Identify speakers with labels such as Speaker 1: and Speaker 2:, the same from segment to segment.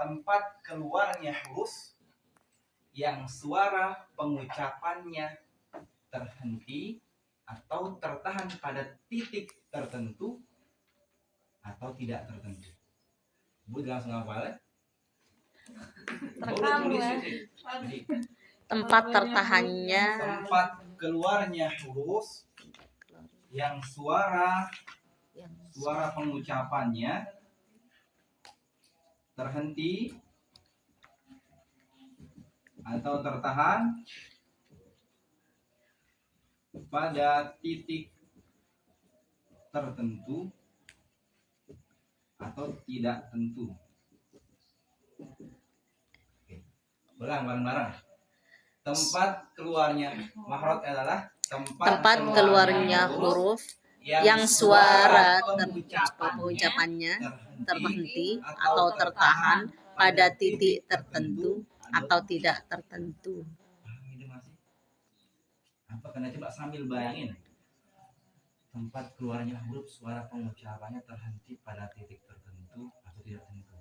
Speaker 1: tempat keluarnya huruf yang suara pengucapannya terhenti atau tertahan pada titik tertentu atau tidak tertentu. Bu langsung hafal.
Speaker 2: Tempat tertahannya,
Speaker 1: tempat keluarnya huruf yang suara pengucapannya terhenti atau tertahan pada titik tertentu atau tidak tentu. Oke. Ulang bareng-bareng. Tempat keluarnya makhraj adalah tempat
Speaker 2: keluarnya huruf yang suara pengucapannya terhenti atau tertahan pada titik tertentu atau tidak tertentu.
Speaker 1: Apa kena coba sambil bayangin. Tempat keluarnya huruf suara pengucapannya terhenti pada titik tertentu atau tidak tertentu.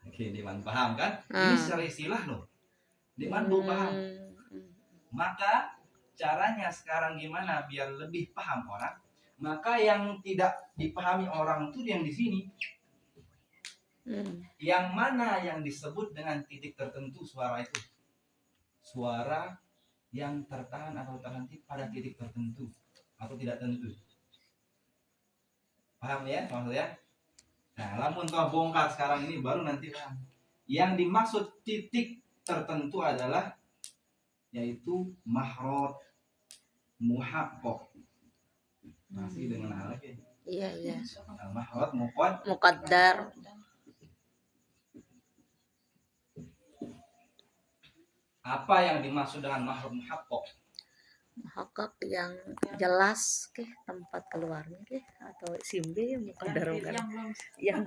Speaker 1: Oke, Diman paham kan? Ini secara istilah loh. Diman paham. Maka caranya sekarang gimana biar lebih paham orang? Maka yang tidak dipahami orang itu yang di sini. Yang mana yang disebut dengan titik tertentu suara itu? Suara yang tertahan atau terhenti pada titik tertentu atau tidak tentu. Paham ya maksudnya? Nah, lamun kau bongkar sekarang ini baru nanti paham. Yang dimaksud titik tertentu adalah yaitu makhraj muhaqqaq. Masih dengan hal lagi.
Speaker 2: Iya.
Speaker 1: Makhraj
Speaker 2: muqaddar.
Speaker 1: Apa yang dimaksud dengan makhraj muhaqqaq?
Speaker 2: Muhaqqaq yang jelas ke tempat keluarnya ke atau simbe muqaddar yang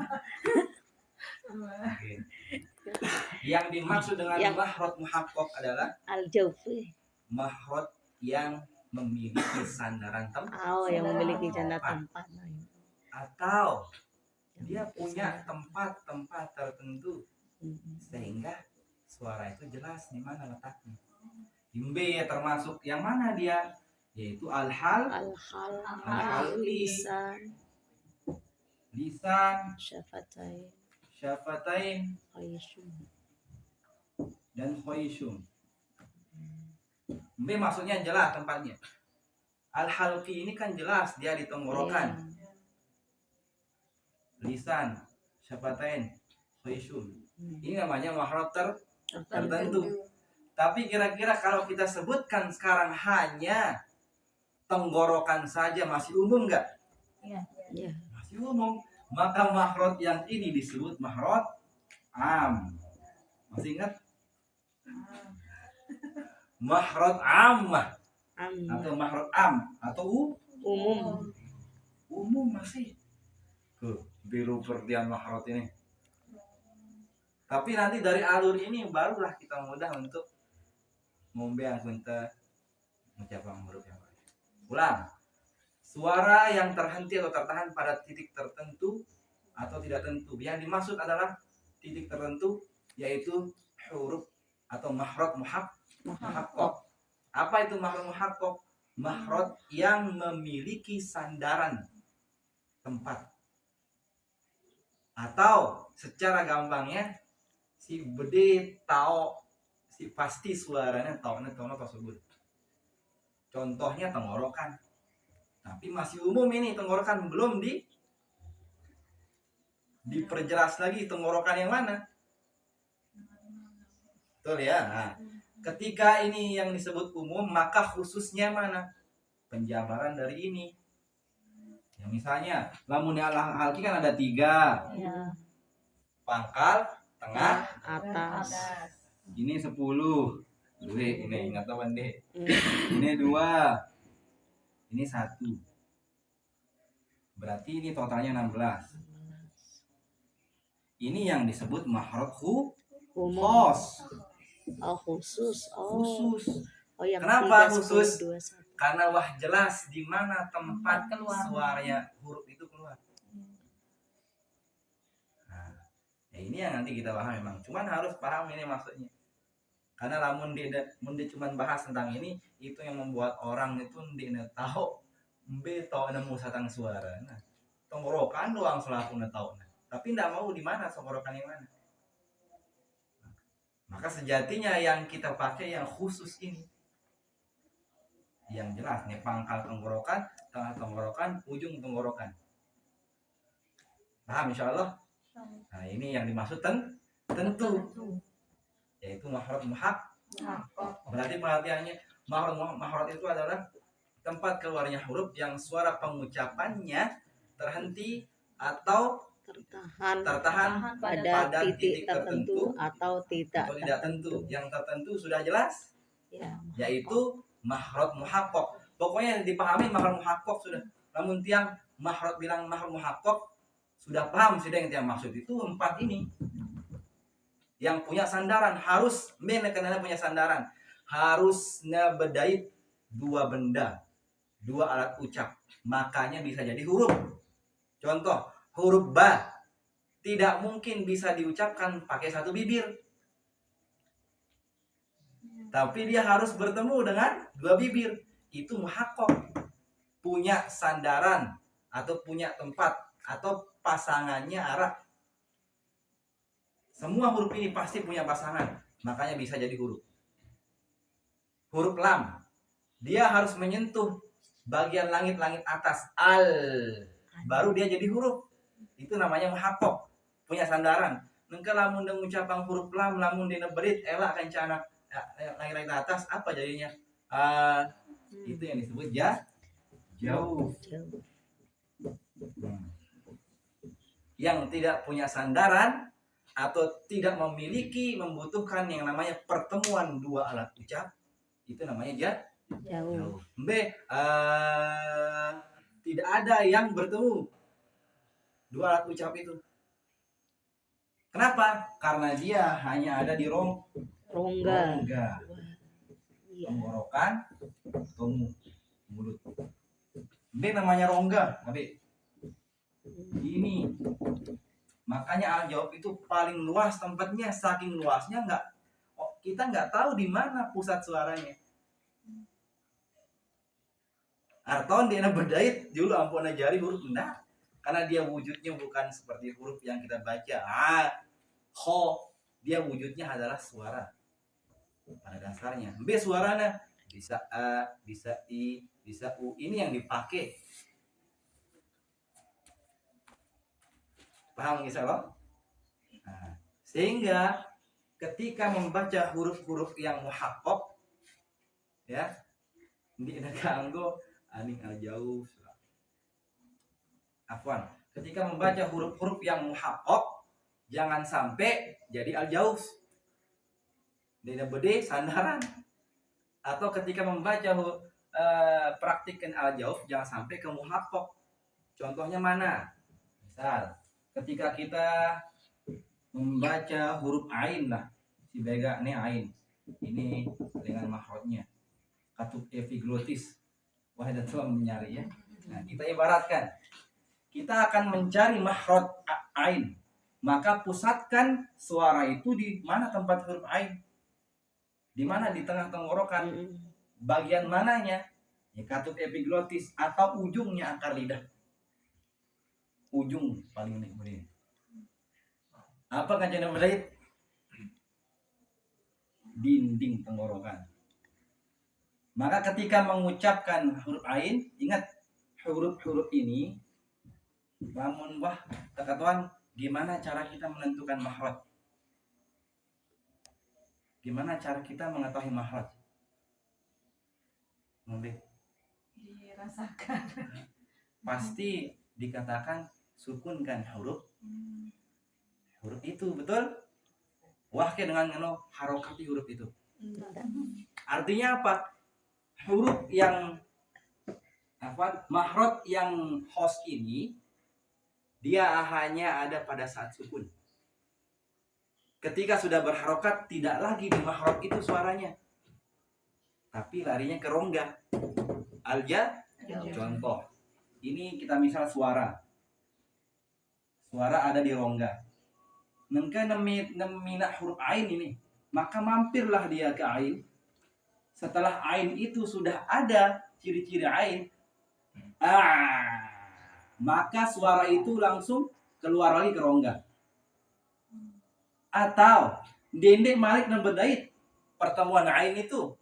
Speaker 1: Yang dimaksud dengan makhraj muhaqqaq adalah
Speaker 2: al-jawfi.
Speaker 1: Makhraj yang memiliki sandaran tempat.
Speaker 2: Yang memiliki sandaran tempat.
Speaker 1: Atau dia punya tempat-tempat tertentu sehingga suara itu jelas di mana letaknya. Imbe termasuk yang mana dia? Yaitu al-hal, lisan, syafatain, dan khayshum. Imbe maksudnya jelas tempatnya. Al-halqi ini kan jelas dia di tenggorokan. Lisan, syafatain, khayshum. Ini namanya makhraj tertentu. Tapi kira-kira kalau kita sebutkan sekarang hanya tenggorokan saja masih umum nggak?
Speaker 2: Iya.
Speaker 1: Masih umum. Maka makhraj yang ini disebut makhraj am. Masih ingat? Makhraj ammah atau makhraj am atau
Speaker 2: umum.
Speaker 1: Umum masih. Biru perdian makhraj ini. Tapi nanti dari alur ini barulah kita mudah untuk membeang kunta mencapai huruf yang baik. Ulang. Suara yang terhenti atau tertahan pada titik tertentu atau tidak tentu. Yang dimaksud adalah titik tertentu yaitu huruf atau makhraj muhaqqaq. Apa itu makhraj muhaqqaq? Makhraj yang memiliki sandaran tempat. Atau secara gampangnya si bede tahu si pasti suaranya tahu tersebut. Contohnya tenggorokan. Tapi masih umum ini tenggorokan belum diperjelas lagi tenggorokan yang mana. Betul ya? Nah, ketika ini yang disebut umum maka khususnya mana? Penjabaran dari ini. Ya, misalnya lamun al-halqi kan ada 3.
Speaker 2: Ya.
Speaker 1: Pangkal, tengah,
Speaker 2: atas.
Speaker 1: Ini 10. Ini ingat teman deh. Ini 2. Ini 1. Berarti ini totalnya 16. Ini yang disebut makhraj khusus.
Speaker 2: Khusus. Yang
Speaker 1: kenapa
Speaker 2: 3,
Speaker 1: khusus?
Speaker 2: 10, 21.
Speaker 1: Karena wah jelas di mana tempat suaranya huruf itu keluar. Nah, Ini yang nanti kita paham memang. Cuman harus paham ini maksudnya. Karena lamun dia cuman bahas tentang ini, itu yang membuat orang itu dia tahu tahu nemu satang suara. Nah, tenggorokan doang selaku tahu. Tapi tidak mau di mana tenggorokan yang mana. Maka sejatinya yang kita pakai yang khusus ini. Yang jelas nih pangkal tenggorokan, tengah tenggorokan, ujung tenggorokan. Paham insyaallah? Nah, ini yang dimaksud tentu. Yaitu mahrot berarti pengertiannya mahrot itu adalah tempat keluarnya huruf yang suara pengucapannya terhenti atau tertahan
Speaker 2: pada titik tertentu atau tidak
Speaker 1: tentu. Yang tertentu sudah jelas,
Speaker 2: ya.
Speaker 1: Yaitu mahrot muhaqqaq. Pokoknya dipahami mahrot muhaqqaq sudah. Namun tiang mahrot bilang mahrot muhaqqaq sudah paham sudah yang tiang maksud itu 4 ini. Yang punya sandaran harus kenapa punya sandaran harus ngebedait 2 benda, 2 alat ucap, makanya bisa jadi huruf. Contoh, huruf ba tidak mungkin bisa diucapkan pakai 1 bibir, tapi dia harus bertemu dengan 2 bibir. Itu muhaqqaq, punya sandaran atau punya tempat atau pasangannya arah. Semua huruf ini pasti punya pasangan, makanya bisa jadi huruf. Huruf lam, dia harus menyentuh bagian langit-langit atas al, baru dia jadi huruf. Itu namanya muhaqqaq, punya sandaran. Nengka lamun mengucapkan huruf lam, lamun dina berit elak kencana langit-langit atas, apa jadinya? Itu yang disebut jauh. Yang tidak punya sandaran atau tidak membutuhkan yang namanya pertemuan 2 alat ucap, itu namanya jauh. Tidak ada yang bertemu 2 alat ucap itu. Kenapa? Karena dia hanya ada di rongga. Tenggorokan, mulut. Namanya rongga, ini. Makanya al-jawab itu paling luas tempatnya, saking luasnya kita nggak tahu di mana pusat suaranya. Arton dia berdait dulu ampun jari huruf enggak, karena dia wujudnya bukan seperti huruf yang kita baca. Dia wujudnya adalah suara pada dasarnya. Suaranya bisa a, bisa i, bisa u. Ini yang dipakai. Paham insyaallah? Nah, sehingga ketika membaca huruf-huruf yang muhaqqaq, ya, di ganggu aning al-jauh. Afwan, ketika membaca huruf-huruf yang muhaqqaq, jangan sampai jadi al-jauh. Dina bede sandaran. Atau ketika membaca praktikkan al-jauh, jangan sampai ke muhaqqaq. Contohnya mana? Misal ketika kita membaca huruf ain lah, si bega nih ain ini dengan mahrotnya katub epiglotis, wah ada tuh mencari ya. Nah, kita ibaratkan kita akan mencari mahrot ain, maka pusatkan suara itu di mana tempat huruf ain, di mana di tengah tenggorokan, bagian mananya ya, katub epiglotis atau ujungnya akar lidah. Ujung paling ini. Apa kajian berdait? Dinding tenggorokan. Maka ketika mengucapkan huruf ain, ingat huruf-huruf ini, lamun wah tekatuan gimana cara kita menentukan makhraj? Gimana cara kita mengetahui makhraj?
Speaker 3: Dirasakan.
Speaker 1: Pasti dikatakan sukunkan huruf itu, betul? Wahke dengan harokat huruf itu. Artinya apa? Huruf yang mahrot yang host ini dia hanya ada pada saat sukun. Ketika sudah berharokat tidak lagi di mahrot itu suaranya, tapi larinya ke rongga. Contoh, ini kita misal suara ada di rongga. Nengka nemina huruf ain ini, maka mampirlah dia ke ain. Setelah ain itu sudah ada ciri-ciri ain, maka suara itu langsung keluar lagi ke rongga. Atau dendek malik dan berdait pertemuan ain itu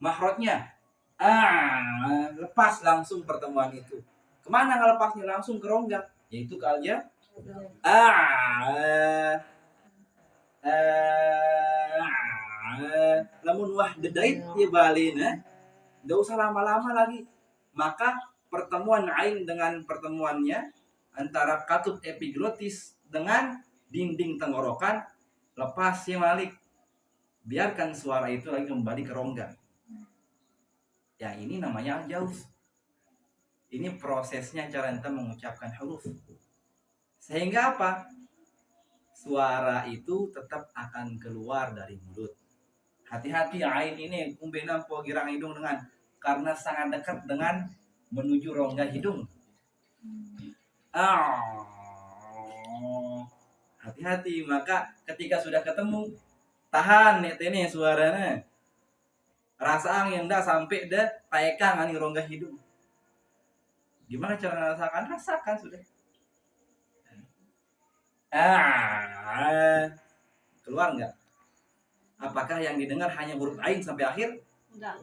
Speaker 1: mahrotnya lepas langsung pertemuan itu. Kemana ngelepasnya? Langsung ke rongga, yaitu kalja lamun wah dedait ya balina, nggak usah lama-lama lagi. Maka pertemuan ain dengan pertemuannya antara katut epiglotis dengan dinding tenggorokan lepas ya malik, biarkan suara itu lagi kembali ke rongga. Ya ini namanya al-jauz. Ini prosesnya cara ente mengucapkan huruf. Sehingga apa? Suara itu tetap akan keluar dari mulut. Hati-hati ain ini kumbena po girang hidung dengan, karena sangat dekat dengan menuju rongga hidung. Hati-hati, maka ketika sudah ketemu tahan nih suaranya. Rasa angin dah sampai dah taekang ani rongga hidung. Gimana cara merasakan? Rasakan sudah. Keluar enggak? Apakah yang didengar hanya huruf ain sampai akhir? Enggak.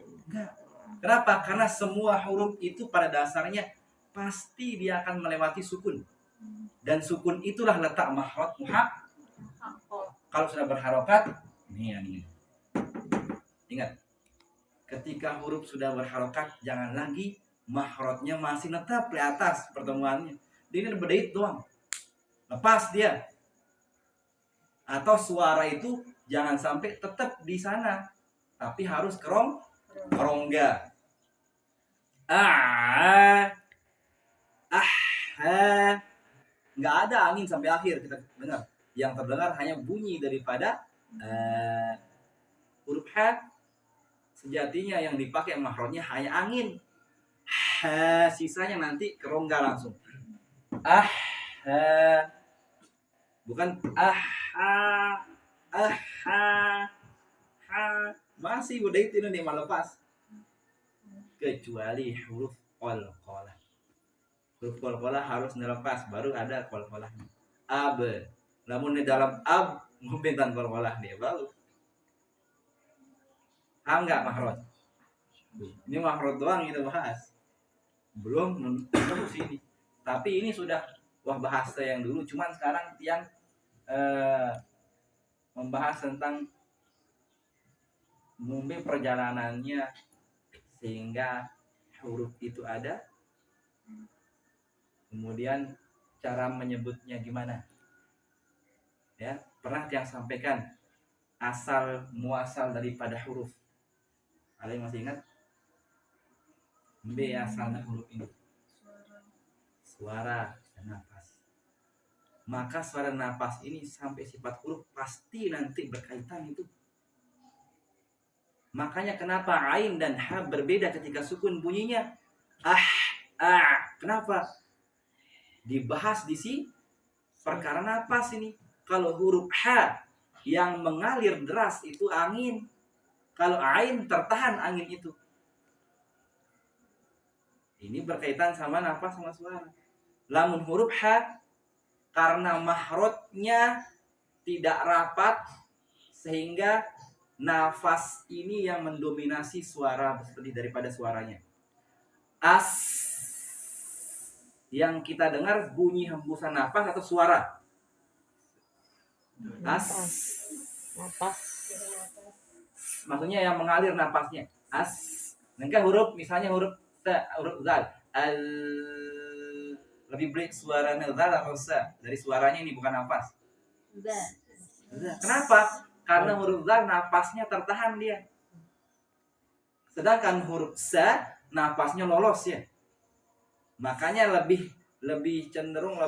Speaker 1: Kenapa? Karena semua huruf itu pada dasarnya pasti dia akan melewati sukun. Dan sukun itulah letak mahrot muhak. Kalau sudah berharokat, ini. Ingat, ketika huruf sudah berharokat, jangan lagi mahrotnya masih tetap di atas pertemuannya. Dia ini berdait doang. Lepas dia. Atau suara itu jangan sampai tetap di sana, tapi harus kerongga. Nggak ada angin sampai akhir kita dengar. Yang terdengar hanya bunyi daripada huruf ha. Sejatinya yang dipakai mahrotnya hanya angin. Sisanya nanti kerongga langsung. Bukan masih udah itu nih melepas, kecuali huruf qalqalah. Huruf qalqalah harus dilepas, baru ada qalqalahnya. Ab, namun di dalam ab membentan qalqalah dia baru. Enggak mahrot. Ini mahrot doang kita bahas. Belum menuju sini. Tapi ini sudah bahasa yang dulu, cuman sekarang yang membahas tentang mungkin perjalanannya sehingga huruf itu ada, kemudian cara menyebutnya gimana ya. Pernah yang sampaikan asal muasal daripada huruf, kalian masih ingat? B asalnya huruf ini suara dan nafas. Maka suara dan nafas ini sampai sifat huruf pasti nanti berkaitan itu. Makanya kenapa ain dan ha berbeda ketika sukun bunyinya? Kenapa? Dibahas di sini perkara nafas ini. Kalau huruf ha yang mengalir deras itu angin. Kalau ain tertahan angin itu. Ini berkaitan sama nafas sama suara. Lamun huruf ha karena mahrotnya tidak rapat sehingga nafas ini yang mendominasi suara seperti daripada suaranya. As yang kita dengar bunyi hembusan nafas atau suara. As
Speaker 2: Nafas.
Speaker 1: Maksudnya yang mengalir nafasnya. As. Maka huruf misalnya huruf zal. Al lebih berat suaranya zal atau sa? Dari suaranya ini bukan nafas. Kenapa? Karena huruf zal nafasnya tertahan dia. Sedangkan huruf sa nafasnya lolos ya. Makanya lebih cenderung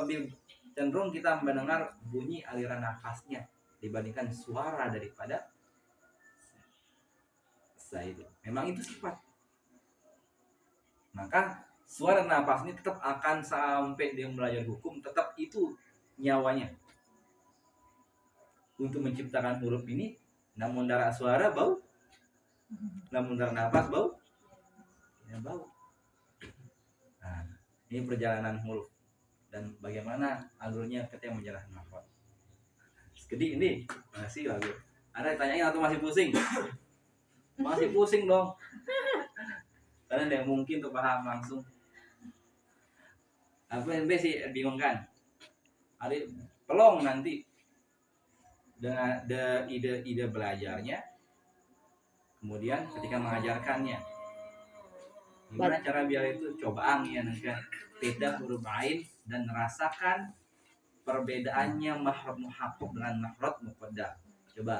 Speaker 1: kita mendengar bunyi aliran nafasnya dibandingkan suara daripada sa itu. Memang itu sifat. Maka suara nafas ini tetap akan sampai dia belajar hukum, tetap itu nyawanya. untuk menciptakan huruf ini, namun darah suara bau, namun darah nafas bau, ya bau. Nah, ini perjalanan huruf dan bagaimana alurnya ketika menjalankan makhraj. Gede ini masih lagu. Ada ditanyain atau masih pusing? Masih pusing dong. Karena tidak mungkin tuh paham langsung. Apa yang sih bingung kan? Ada pelong nanti dengan ide belajarnya, kemudian ketika mengajarkannya, gimana cara biar itu cobaan ya nanti kan beda huruf lain dan merasakan perbedaannya makhraj muhaqqaq dengan makhraj muqaddar. Coba